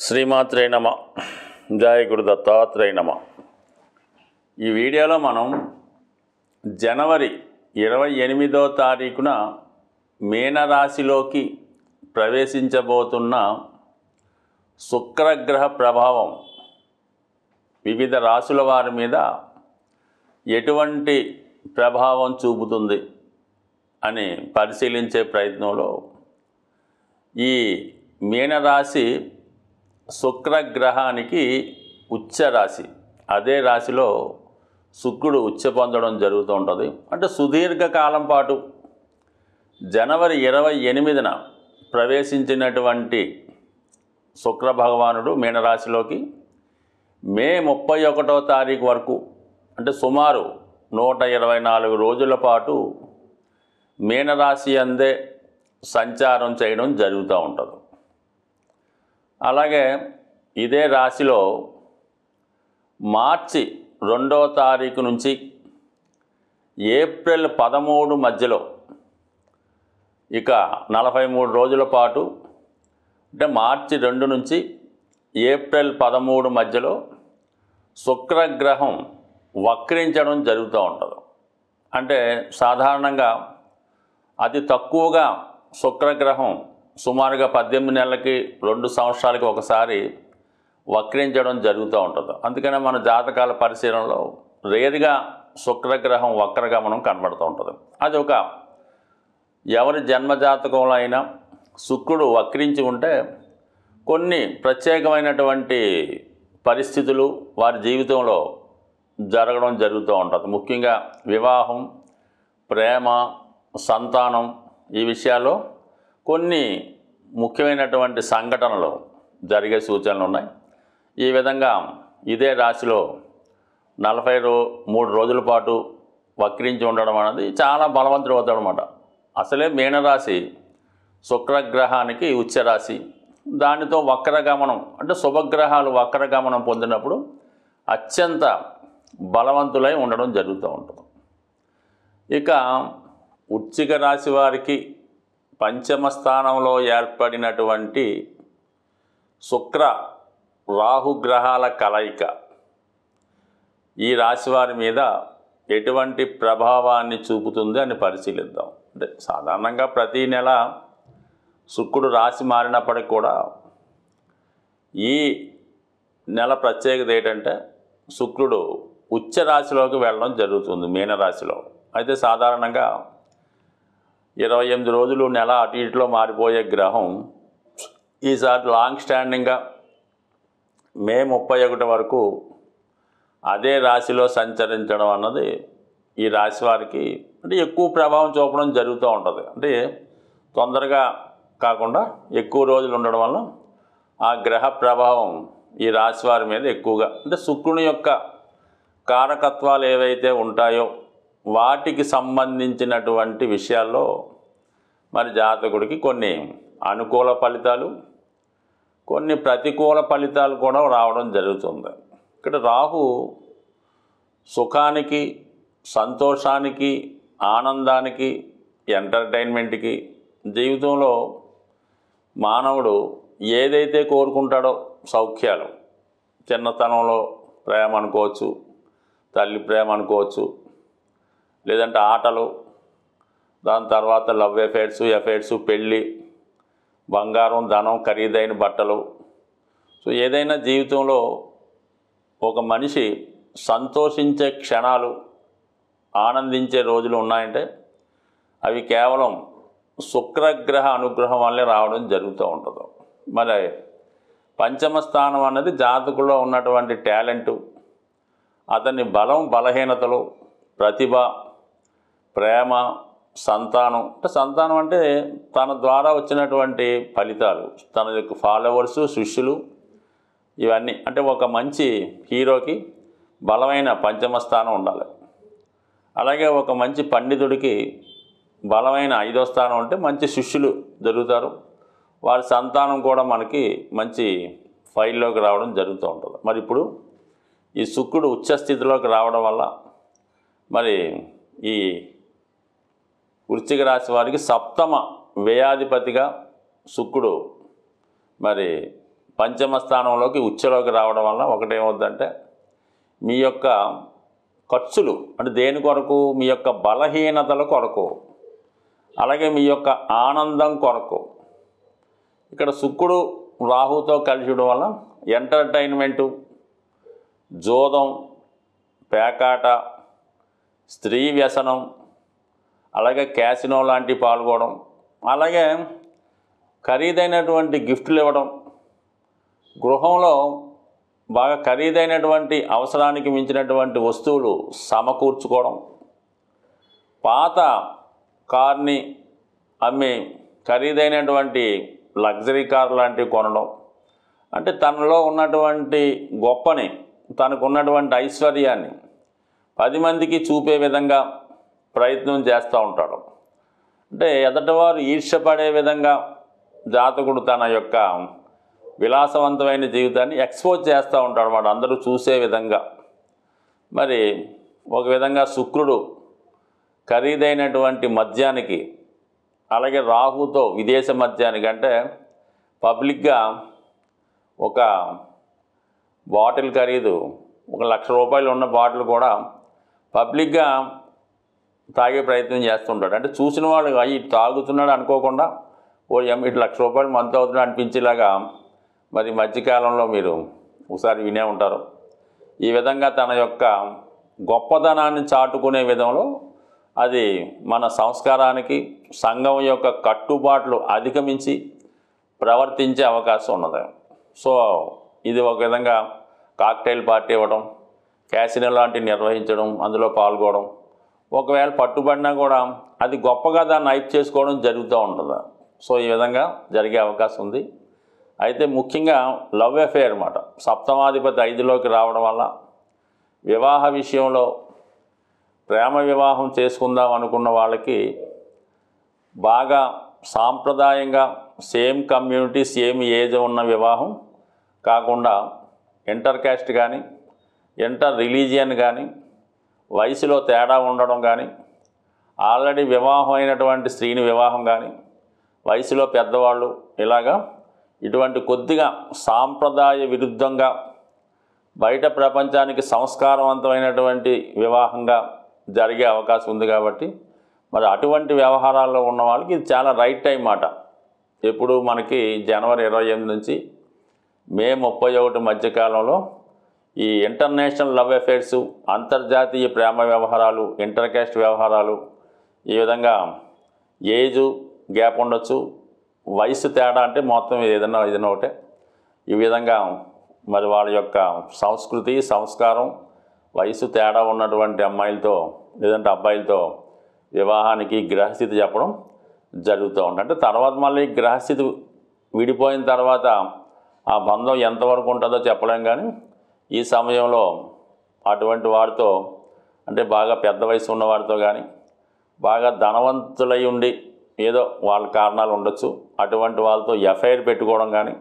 శ్రీమాత్రే నమ. జయ గురు దత్తాత్రేయ నమ. ఈ వీడియోలో మనం జనవరి 28వ తారీఖున మీనరాశిలోకి ప్రవేశించబోతున్న శుక్రగ్రహ ప్రభావం వివిధ రాశుల వారి మీద ఎటువంటి ప్రభావం చూపుతుంది అని పరిశీలించే ప్రయత్నంలో ఈ మీనరాశి శుక్రగ్రహానికి ఉచ్చ రాశి, అదే రాశిలో శుక్రుడు ఉచ్చ పొందడం జరుగుతూ ఉంటుంది. అంటే సుదీర్ఘకాలం పాటు జనవరి 28న ప్రవేశించినటువంటి శుక్ర భగవానుడు మీనరాశిలోకి మే 31వ తారీఖు వరకు, అంటే సుమారు 124 రోజుల పాటు మీనరాశి అందే సంచారం చేయడం జరుగుతూ ఉంటుంది. అలాగే ఇదే రాశిలో మార్చి 2వ తారీఖు నుంచి ఏప్రిల్ 13 మధ్యలో ఇక 43 రోజుల పాటు, అంటే మార్చి 2 నుంచి ఏప్రిల్ 13 మధ్యలో శుక్రగ్రహం వక్రించడం జరుగుతూ ఉంటుంది. అంటే సాధారణంగా అతి తక్కువగా శుక్రగ్రహం సుమారుగా 18 నెలలకి 2 సంవత్సరాలకి ఒకసారి వక్రించడం జరుగుతూ ఉంటుంది. అందుకనే మన జాతకాల పరిశీలనలో రేరుగా శుక్రగ్రహం వక్రగమనం కనబడుతూ ఉంటుంది. అది ఒక ఎవరి జన్మజాతకంలో అయినా శుక్రుడు వక్రించి ఉంటే కొన్ని ప్రత్యేకమైనటువంటి పరిస్థితులు వారి జీవితంలో జరగడం జరుగుతూ ఉంటుంది. ముఖ్యంగా వివాహం, ప్రేమ, సంతానం ఈ విషయాల్లో కొన్ని ముఖ్యమైనటువంటి సంఘటనలు జరిగే సూచనలు ఉన్నాయి. ఈ విధంగా ఇదే రాశిలో 43 రోజుల పాటు వక్రించి ఉండడం అనేది చాలా బలవంతుడు అవుతాడు అన్నమాట. అసలే మీనరాశి శుక్రగ్రహానికి ఉచ్చరాశి, దానితో వక్రగమనం అంటే శుభగ్రహాలు వక్రగమనం పొందినప్పుడు అత్యంత బలవంతులై ఉండడం జరుగుతూ ఉంటుంది. ఇక వృశ్చిక రాశి వారికి పంచమ స్థానంలో ఏర్పడినటువంటి శుక్ర రాహుగ్రహాల కలయిక ఈ రాశి వారి మీద ఎటువంటి ప్రభావాన్ని చూపుతుంది అని పరిశీలిద్దాం. అంటే సాధారణంగా ప్రతి నెల శుక్రుడు రాశి మారినప్పటికీ కూడా ఈ నెల ప్రత్యేకత ఏంటంటే శుక్రుడు ఉచ్చ రాశిలోకి వెళ్ళడం జరుగుతుంది మీనరాశిలో. అయితే సాధారణంగా 28 రోజులు నెల అటు ఇటులో మారిపోయే గ్రహం ఈసారి లాంగ్ స్టాండింగ్గా మే 31 వరకు అదే రాశిలో సంచరించడం అన్నది ఈ రాశి వారికి అంటే ఎక్కువ ప్రభావం చూపడం జరుగుతూ ఉంటుంది. అంటే తొందరగా కాకుండా ఎక్కువ రోజులు ఉండడం వల్ల ఆ గ్రహ ప్రభావం ఈ రాశి వారి మీద ఎక్కువగా, అంటే శుక్రుని యొక్క కారకత్వాలు ఏవైతే ఉంటాయో వాటికి సంబంధించినటువంటి విషయాల్లో మరి జాతకుడికి కొన్ని అనుకూల ఫలితాలు, కొన్ని ప్రతికూల ఫలితాలు కూడా రావడం జరుగుతుంది. ఇక్కడ రాహు సుఖానికి, సంతోషానికి, ఆనందానికి, ఎంటర్టైన్మెంట్కి, జీవితంలో మానవుడు ఏదైతే కోరుకుంటాడో సౌఖ్యాలు, చిన్నతనంలో ప్రేమ అనుకోవచ్చు, తల్లి ప్రేమ అనుకోవచ్చు, లేదంటే ఆటలు, దాని తర్వాత లవ్ ఎఫైర్స్, పెళ్ళి, బంగారం, ధనం, ఖరీదైన బట్టలు. సో ఏదైనా జీవితంలో ఒక మనిషి సంతోషించే క్షణాలు, ఆనందించే రోజులు ఉన్నాయంటే అవి కేవలం శుక్రగ్రహ అనుగ్రహం వల్లే రావడం జరుగుతూ ఉంటుంది. మరి పంచమ స్థానం అన్నది జాతకుల్లో ఉన్నటువంటి టాలెంటు, అతని బలం, బలహీనతలు, ప్రతిభ, ప్రేమ, సంతానం. అంటే సంతానం అంటే తన ద్వారా వచ్చినటువంటి ఫలితాలు, తన యొక్క ఫాలోవర్స్, శిష్యులు, ఇవన్నీ. అంటే ఒక మంచి హీరోకి బలమైన పంచమ స్థానం ఉండాలి. అలాగే ఒక మంచి పండితుడికి బలమైన 5వ స్థానం ఉంటే మంచి శిష్యులు దొరుకుతారు. వారి సంతానం కూడా మనకి మంచి ఫైల్లోకి రావడం జరుగుతూ ఉంటుంది. మరి ఇప్పుడు ఈ శుక్రుడు ఉచ్చస్థితిలోకి రావడం వల్ల మరి ఈ వృశ్చిక రాశి వారికి సప్తమ వ్యయాధిపతిగా శుక్రుడు మరి పంచమ స్థానంలోకి ఉచ్చలోకి రావడం వల్ల ఒకటేమవుతుందంటే మీ యొక్క ఖర్చులు అంటే దేని కొరకు, మీ యొక్క బలహీనతల కొరకు, అలాగే మీ యొక్క ఆనందం కొరకు. ఇక్కడ శుక్రుడు రాహుతో కలిసిడం వల్ల ఎంటర్టైన్మెంటు, జోదం, పేకాట, స్త్రీ వ్యసనం, అలాగే క్యాసినో లాంటి పాల్గొనడం, అలాగే ఖరీదైనటువంటి గిఫ్ట్లు ఇవ్వడం, గృహంలో బాగా ఖరీదైనటువంటి అవసరానికి మించినటువంటి వస్తువులు సమకూర్చుకోవడం, పాత కార్ని అమ్మి ఖరీదైనటువంటి లగ్జరీ కార్ లాంటివి కొనడం. అంటే తనలో ఉన్నటువంటి గొప్పని, తనకు ఉన్నటువంటి ఐశ్వర్యాన్ని 10 మందికి చూపే విధంగా ప్రయత్నం చేస్తూ ఉంటాడు. అంటే ఎదటివారు ఈర్ష్యపడే విధంగా జాతకుడు తన యొక్క విలాసవంతమైన జీవితాన్ని ఎక్స్పోజ్ చేస్తూ ఉంటాడు అన్నమాట, అందరూ చూసే విధంగా. మరి ఒక విధంగా శుక్రుడు ఖరీదైనటువంటి మద్యానికి, అలాగే రాహుతో విదేశ మద్యానికి, అంటే పబ్లిక్గా ఒక బాటిల్ ఖరీదు ₹1,00,000 ఉన్న బాటిల్ కూడా పబ్లిక్గా తాగే ప్రయత్నం చేస్తుంటాడు. అంటే చూసిన వాళ్ళు అయ్యి తాగుతున్నాడు అనుకోకుండా ఇటు ₹1,00,000 మంత్ అవుతున్నాడు అనిపించేలాగా మరి మధ్యకాలంలో మీరు ఒకసారి వినే ఉంటారు. ఈ విధంగా తన యొక్క గొప్పతనాన్ని చాటుకునే విధంలో అది మన సంస్కారానికి, సంఘం యొక్క కట్టుబాట్లు అధిగమించి ప్రవర్తించే అవకాశం ఉన్నది. సో ఇది ఒక విధంగా కాక్టైల్ పార్టీ ఇవ్వడం, క్యాసినో లాంటివి నిర్వహించడం, అందులో పాల్గొనడం, ఒకవేళ పట్టుబడినా కూడా అది గొప్పగా దాన్ని హైప్ చేసుకోవడం జరుగుతూ ఉంటుంది. సో ఈ విధంగా జరిగే అవకాశం ఉంది. అయితే ముఖ్యంగా లవ్ అఫేర్ అన్నమాట, సప్తమాధిపతి 5లోకి రావడం వల్ల వివాహ విషయంలో ప్రేమ వివాహం చేసుకుందాం అనుకున్న వాళ్ళకి బాగా సాంప్రదాయంగా సేమ్ కమ్యూనిటీ, సేమ్ ఏజ్ ఉన్న వివాహం కాకుండా ఇంటర్ క్యాస్ట్ కానీ, ఇంటర్ రిలీజియన్ కానీ, వయసులో తేడా ఉండడం కానీ, ఆల్రెడీ వివాహం అయినటువంటి స్త్రీని వివాహం కానీ, వయసులో పెద్దవాళ్ళు, ఇలాగా ఇటువంటి కొద్దిగా సాంప్రదాయ విరుద్ధంగా బయట ప్రపంచానికి సంస్కారవంతమైనటువంటి వివాహంగా జరిగే అవకాశం ఉంది. కాబట్టి మరి అటువంటి వ్యవహారాల్లో ఉన్న వాళ్ళకి ఇది చాలా రైట్ టైం మాట. ఎప్పుడు మనకి జనవరి 28 నుంచి మే 31 మధ్యకాలంలో ఈ ఇంటర్నేషనల్ లవ్ అఫేర్సు, అంతర్జాతీయ ప్రేమ వ్యవహారాలు, ఇంటర్ క్యాస్ట్ వ్యవహారాలు, ఈ విధంగా ఏజు గ్యాప్ ఉండొచ్చు, వయసు తేడా అంటే మొత్తం ఏదైనా ఒకటే. ఈ విధంగా మరి వాళ్ళ యొక్క సంస్కృతి, సంస్కారం, వయసు తేడా ఉన్నటువంటి అమ్మాయిలతో లేదంటే అబ్బాయిలతో వివాహానికి గ్రహస్థితి చెప్పడం జరుగుతూ ఉంటుంది. అంటే తర్వాత మళ్ళీ గ్రహస్థితి విడిపోయిన తర్వాత ఆ బంధం ఎంతవరకు ఉంటుందో చెప్పలేం. కానీ ఈ సమయంలో అటువంటి వారితో, అంటే బాగా పెద్ద వయసు ఉన్నవారితో కానీ, బాగా ధనవంతులై ఉండి ఏదో వాళ్ళ కారణాలు ఉండొచ్చు, అటువంటి వాళ్ళతో ఎఫ్ఐఆర్ పెట్టుకోవడం కానీ,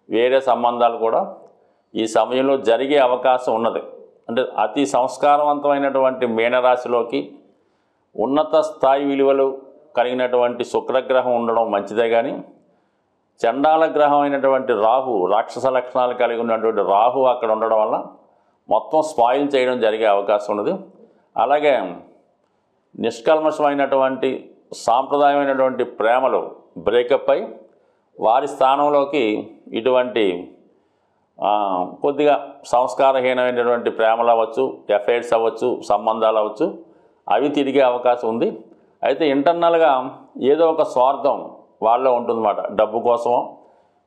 వేరే సంబంధాలు కూడా ఈ సమయంలో జరిగే అవకాశం ఉన్నది. అంటే అతి సంస్కారవంతమైనటువంటి మీనరాశిలోకి ఉన్నత స్థాయి విలువలు కలిగినటువంటి శుక్రగ్రహం ఉండడం మంచిదే. కానీ చండాల గ్రహం అయినటువంటి రాహు, రాక్షస లక్షణాలు కలిగి ఉన్నటువంటి రాహు అక్కడ ఉండడం వల్ల మొత్తం స్పాయిల్ చేయడం జరిగే అవకాశం ఉన్నది. అలాగే నిష్కల్మషమైనటువంటి సాంప్రదాయమైనటువంటి ప్రేమలు బ్రేకప్ అయి వారి స్థానంలోకి ఇటువంటి కొద్దిగా సంస్కారహీనమైనటువంటి ప్రేమలు అవ్వచ్చు, ఎఫైర్స్ అవ్వచ్చు, సంబంధాలు అవ్వచ్చు, అవి తిరిగే అవకాశం ఉంది. అయితే ఇంటర్నల్గా ఏదో ఒక స్వార్థం వాళ్ళలో ఉంటుందన్నమాట. డబ్బు కోసమో,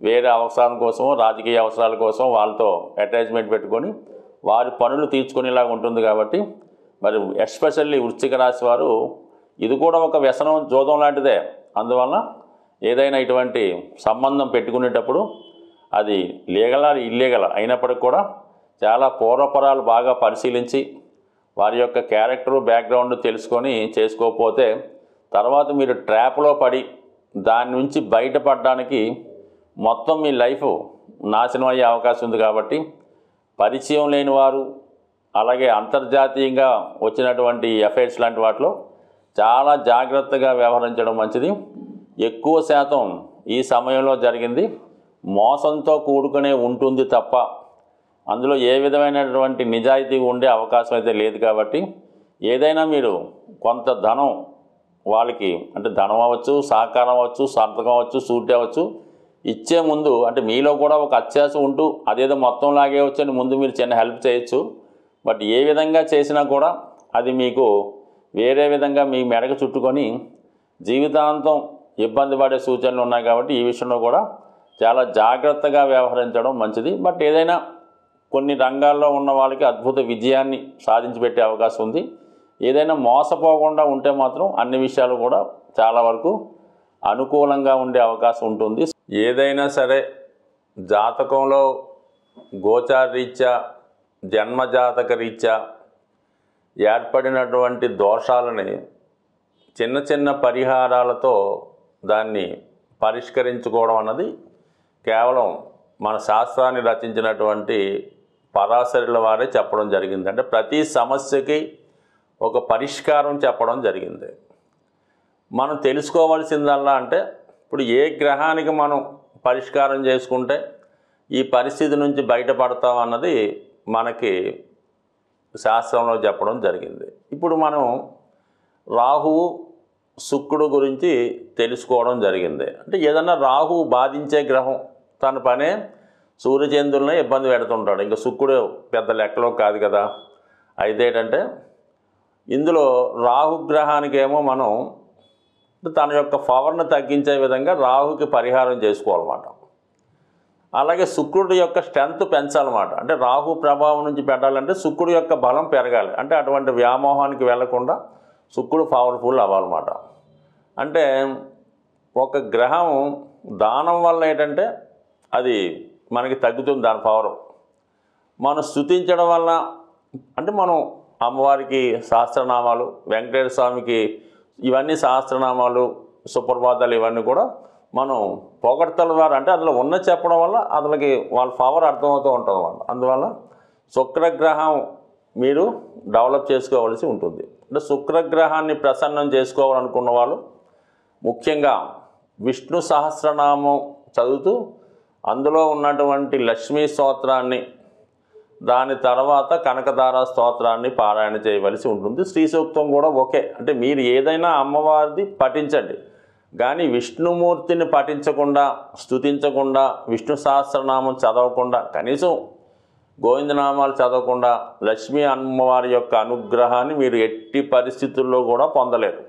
వేరే అవసరాల కోసమో, రాజకీయ అవసరాల కోసం వాళ్ళతో అటాచ్మెంట్ పెట్టుకొని వారి పనులు తీర్చుకునేలాగా ఉంటుంది. కాబట్టి మరి ఎస్పెషల్లీ వృశ్చిక రాశి వారు ఇది కూడా ఒక వ్యసనం, జోదం లాంటిదే. అందువల్ల ఏదైనా ఇటువంటి సంబంధం పెట్టుకునేటప్పుడు అది లీగలా ఇల్లీగల్ అయినప్పటికి కూడా చాలా పూర్వపరాలు బాగా పరిశీలించి వారి యొక్క క్యారెక్టరు, బ్యాక్గ్రౌండ్ తెలుసుకొని చేసుకోకపోతే తర్వాత మీరు ట్రాప్లో పడి దాని నుంచి బయటపడడానికి మొత్తం మీ లైఫ్ నాశనం అయ్యే అవకాశం ఉంది. కాబట్టి పరిచయం లేని వారు, అలాగే అంతర్జాతీయంగా వచ్చినటువంటి ఎఫైర్స్ లాంటి వాటిలో చాలా జాగ్రత్తగా వ్యవహరించడం మంచిది. ఎక్కువ శాతం ఈ సమయంలో జరిగింది మోసంతో కూడుకునే ఉంటుంది తప్ప అందులో ఏ విధమైనటువంటి నిజాయితీ ఉండే అవకాశం అయితే లేదు. కాబట్టి ఏదైనా మీరు కొంత ధనం వాళ్ళకి, అంటే ధనం అవ్వచ్చు, సహకారం అవ్వచ్చు, సంతకం అవ్వచ్చు, సూట్ అవ్వచ్చు, ఇచ్చే ముందు అంటే మీలో కూడా ఒక అత్యాశ ఉంటూ అదేదో మొత్తం లాగేయవచ్చు అని ముందు మీరు చిన్న హెల్ప్ చేయొచ్చు. బట్ ఏ విధంగా చేసినా కూడా అది మీకు వేరే విధంగా మీ మెడకు చుట్టుకొని జీవితాంతం ఇబ్బంది పడే సూచనలు ఉన్నాయి. కాబట్టి ఈ విషయంలో కూడా చాలా జాగ్రత్తగా వ్యవహరించడం మంచిది. బట్ ఏదైనా కొన్ని రంగాల్లో ఉన్న వాళ్ళకి అద్భుత విజయాన్ని సాధించి పెట్టే అవకాశం ఉంది. ఏదైనా మోసపోకుండా ఉంటే మాత్రం అన్ని విషయాలు కూడా చాలా వరకు అనుకూలంగా ఉండే అవకాశం ఉంటుంది. ఏదైనా సరే జాతకంలో గోచార రీత్యా, జన్మజాతక రీత్యా ఏర్పడినటువంటి దోషాలని చిన్న చిన్న పరిహారాలతో దాన్ని పరిష్కరించుకోవడం అన్నది కేవలం మన శాస్త్రాన్ని రచించినటువంటి పరాశరుల వారే చెప్పడం జరిగింది. అంటే ప్రతి సమస్యకి ఒక పరిష్కారం చెప్పడం జరిగింది. మనం తెలుసుకోవాల్సిందల్లా అంటే ఇప్పుడు ఏ గ్రహానికి మనం పరిష్కారం చేసుకుంటే ఈ పరిస్థితి నుంచి బయటపడతాం అన్నది మనకి శాస్త్రంలో చెప్పడం జరిగింది. ఇప్పుడు మనం రాహువు శుక్రుడు గురించి తెలుసుకోవడం జరిగింది. అంటే ఏదన్నా రాహువు బాధించే గ్రహం తన పనే సూర్యచంద్రులనే ఇబ్బంది పెడుతుంటాడు. ఇంకా శుక్రుడు పెద్ద లెక్కలో కాదు కదా. అయితే ఏంటంటే ఇందులో రాహుగ్రహానికి ఏమో మనం తన యొక్క పవర్ను తగ్గించే విధంగా రాహుకి పరిహారం చేసుకోవాలన్నమాట. అలాగే శుక్రుడి యొక్క స్ట్రెంత్ పెంచాలన్నమాట. అంటే రాహు ప్రభావం నుంచి పెట్టాలంటే శుక్రుడి యొక్క బలం పెరగాలి. అంటే అటువంటి వ్యామోహానికి వెళ్లకుండా శుక్రుడు పవర్ఫుల్ అవ్వాలన్నమాట. అంటే ఒక గ్రహం దానం వల్ల ఏంటంటే అది మనకి తగ్గుతుంది దాని పవర్. మనం స్తుతించడం వల్ల అంటే మనం అమ్మవారికి సహస్రనామాలు, వెంకటేశ్వర స్వామికి ఇవన్నీ సహస్రనామాలు, సుప్రభాతాలు ఇవన్నీ కూడా మనం పొగడ్తల ద్వారా అంటే అందులో ఉన్న చెప్పడం వల్ల అతనికి వాళ్ళ పవర్ అర్థమవుతూ ఉంటుంది అన్నమాట. అందువల్ల శుక్రగ్రహం మీరు డెవలప్ చేసుకోవాల్సి ఉంటుంది. అంటే శుక్రగ్రహాన్ని ప్రసన్నం చేసుకోవాలనుకున్న వాళ్ళు ముఖ్యంగా విష్ణు సహస్రనామం చదువుతూ అందులో ఉన్నటువంటి లక్ష్మీ స్తోత్రాన్ని, దాని తర్వాత కనకధార స్తోత్రాన్ని పారాయణ చేయవలసి ఉంటుంది. శ్రీ సూక్తం కూడా ఓకే. అంటే మీరు ఏదైనా అమ్మవారిది పఠించండి, కానీ విష్ణుమూర్తిని పఠించకుండా, స్తుతించకుండా, విష్ణు సహస్రనామం చదవకుండా, కనీసం గోవిందనామాలు చదవకుండా లక్ష్మీ అమ్మవారి యొక్క అనుగ్రహాన్ని మీరు ఎట్టి పరిస్థితుల్లో కూడా పొందలేరు.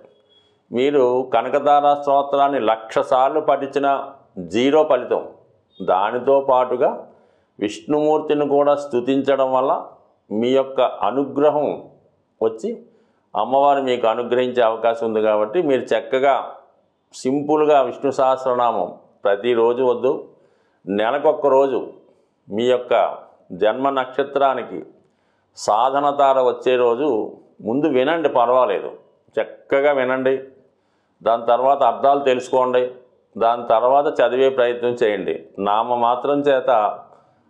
మీరు కనకధార స్తోత్రాన్ని 1,00,000 సార్లు పఠించిన జీరో ఫలితం. దానితో పాటుగా విష్ణుమూర్తిని కూడా స్తుతించడం వల్ల మీ యొక్క అనుగ్రహం వచ్చి అమ్మవారు మీకు అనుగ్రహించే అవకాశం ఉంది. కాబట్టి మీరు చక్కగా సింపుల్గా విష్ణు సహస్రనామం ప్రతిరోజు వద్దు, నెలకొక్క రోజు మీ యొక్క జన్మ నక్షత్రానికి సాధన తార వచ్చే రోజు ముందు వినండి, పర్వాలేదు, చక్కగా వినండి. దాని తర్వాత అర్థాలు తెలుసుకోండి, దాని తర్వాత చదివే ప్రయత్నం చేయండి. నామమాత్రం చేత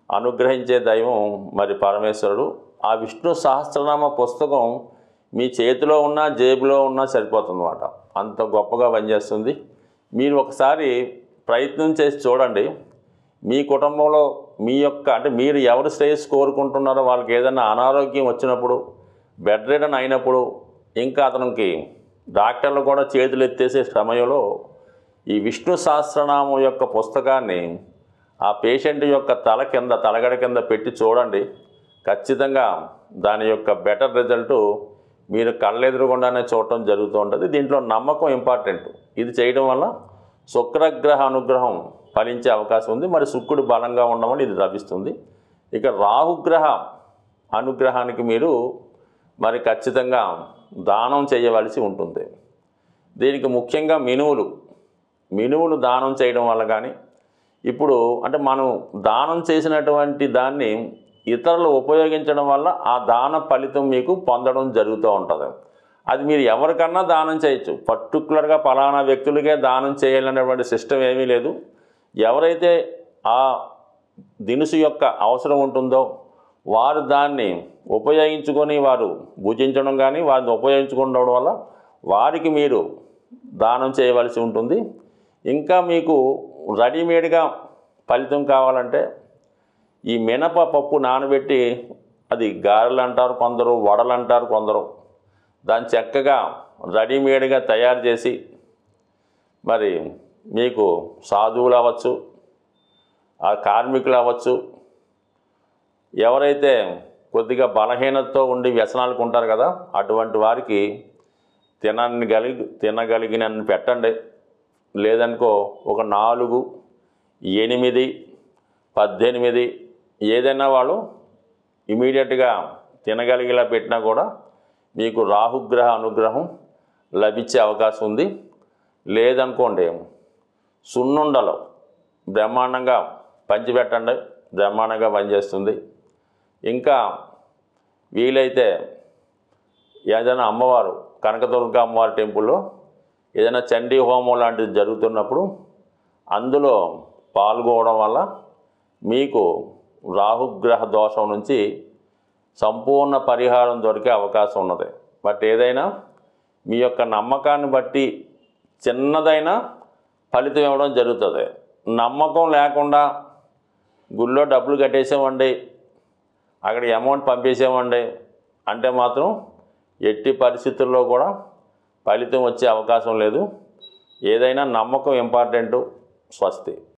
అనుగ్రహించే దైవం మరి పరమేశ్వరుడు. ఆ విష్ణు సహస్రనామ పుస్తకం మీ చేతిలో ఉన్నా జేబులో ఉన్నా సరిపోతుందన్నమాట. అంత గొప్పగా పనిచేస్తుంది. మీరు ఒకసారి ప్రయత్నం చేసి చూడండి. మీ కుటుంబంలో మీ యొక్క అంటే మీరు ఎవరు శ్రేయస్సు కోరుకుంటున్నారో వాళ్ళకి ఏదైనా అనారోగ్యం వచ్చినప్పుడు, బెడ్ రిడన్ అయినప్పుడు, ఇంకా అతనికి డాక్టర్లు కూడా చేతులు ఎత్తేసే సమయంలో ఈ విష్ణు సహస్రనామం యొక్క పుస్తకాన్ని ఆ పేషెంట్ యొక్క తలగడ కింద పెట్టి చూడండి. ఖచ్చితంగా దాని యొక్క బెటర్ రిజల్ట్ మీరు కళ్ళెదురుగుండానే చూడటం జరుగుతూ ఉంటుంది. దీంట్లో నమ్మకం ఇంపార్టెంట్. ఇది చేయడం వల్ల శుక్రగ్రహ అనుగ్రహం ఫలించే అవకాశం ఉంది. మరి శుక్రుడు బలంగా ఉండడం వల్ల ఇది లభిస్తుంది. ఇక రాహుగ్రహ అనుగ్రహానికి మీరు మరి ఖచ్చితంగా దానం చేయవలసి ఉంటుంది. దీనికి ముఖ్యంగా మినువులు దానం చేయడం వల్ల కానీ, ఇప్పుడు అంటే మనం దానం చేసినటువంటి దాన్ని ఇతరులు ఉపయోగించడం వల్ల ఆ దాన ఫలితం మీకు పొందడం జరుగుతూ ఉంటుంది. అది మీరు ఎవరికన్నా దానం చేయొచ్చు. పర్టికులర్గా ఫలానా వ్యక్తులకే దానం చేయాలనేటువంటి సిస్టమ్ ఏమీ లేదు. ఎవరైతే ఆ దినుసు యొక్క అవసరం ఉంటుందో వారు దాన్ని ఉపయోగించుకొని వారు భుజించడం కానీ వారిని ఉపయోగించుకోవడం వల్ల వారికి మీరు దానం చేయవలసి ఉంటుంది. ఇంకా మీకు రెడీమేడ్గా ఫలితం కావాలంటే ఈ మినపప్పు నానబెట్టి అది గారెలు అంటారు కొందరు, వడలు అంటారు కొందరు, దాన్ని చక్కగా రెడీమేడ్గా తయారు చేసి మరి మీకు సాధువులు అవ్వచ్చు, ఆ కార్మికులు అవ్వచ్చు, ఎవరైతే కొద్దిగా బలహీనతతో ఉండి వ్యసనాలకు ఉంటారు కదా అటువంటి వారికి తినగలిగినన్ని పెట్టండి. లేదనుకో ఒక 4, 8, 18 ఏదైనా వాళ్ళు ఇమీడియట్గా తినగలిగేలా పెట్టినా కూడా మీకు రాహుగ్రహ అనుగ్రహం లభించే అవకాశం ఉంది. లేదనుకోండి సున్నుండలు బ్రహ్మాండంగా పంచిపెట్టండి, బ్రహ్మాండంగా పనిచేస్తుంది. ఇంకా వీలైతే ఏదైనా అమ్మవారు కనకదుర్గ అమ్మవారి టెంపుల్లో ఏదైనా చండీ హోమం లాంటిది జరుగుతున్నప్పుడు అందులో పాల్గొనడం వల్ల మీకు రాహుగ్రహ దోషం నుంచి సంపూర్ణ పరిహారం దొరికే అవకాశం ఉన్నది. బట్ ఏదైనా మీ యొక్క నమ్మకాన్ని బట్టి చిన్నదైనా ఫలితం ఇవ్వడం జరుగుతుంది. నమ్మకం లేకుండా గుళ్ళో డబ్బులు కట్టేసామండి, అక్కడ అమౌంట్ పంపేసామండి అంటే మాత్రం ఎట్టి పరిస్థితుల్లో కూడా ఫలితం వచ్చే అవకాశం లేదు. ఏదైనా నమ్మకం ఇంపార్టెంటు. స్వస్తి.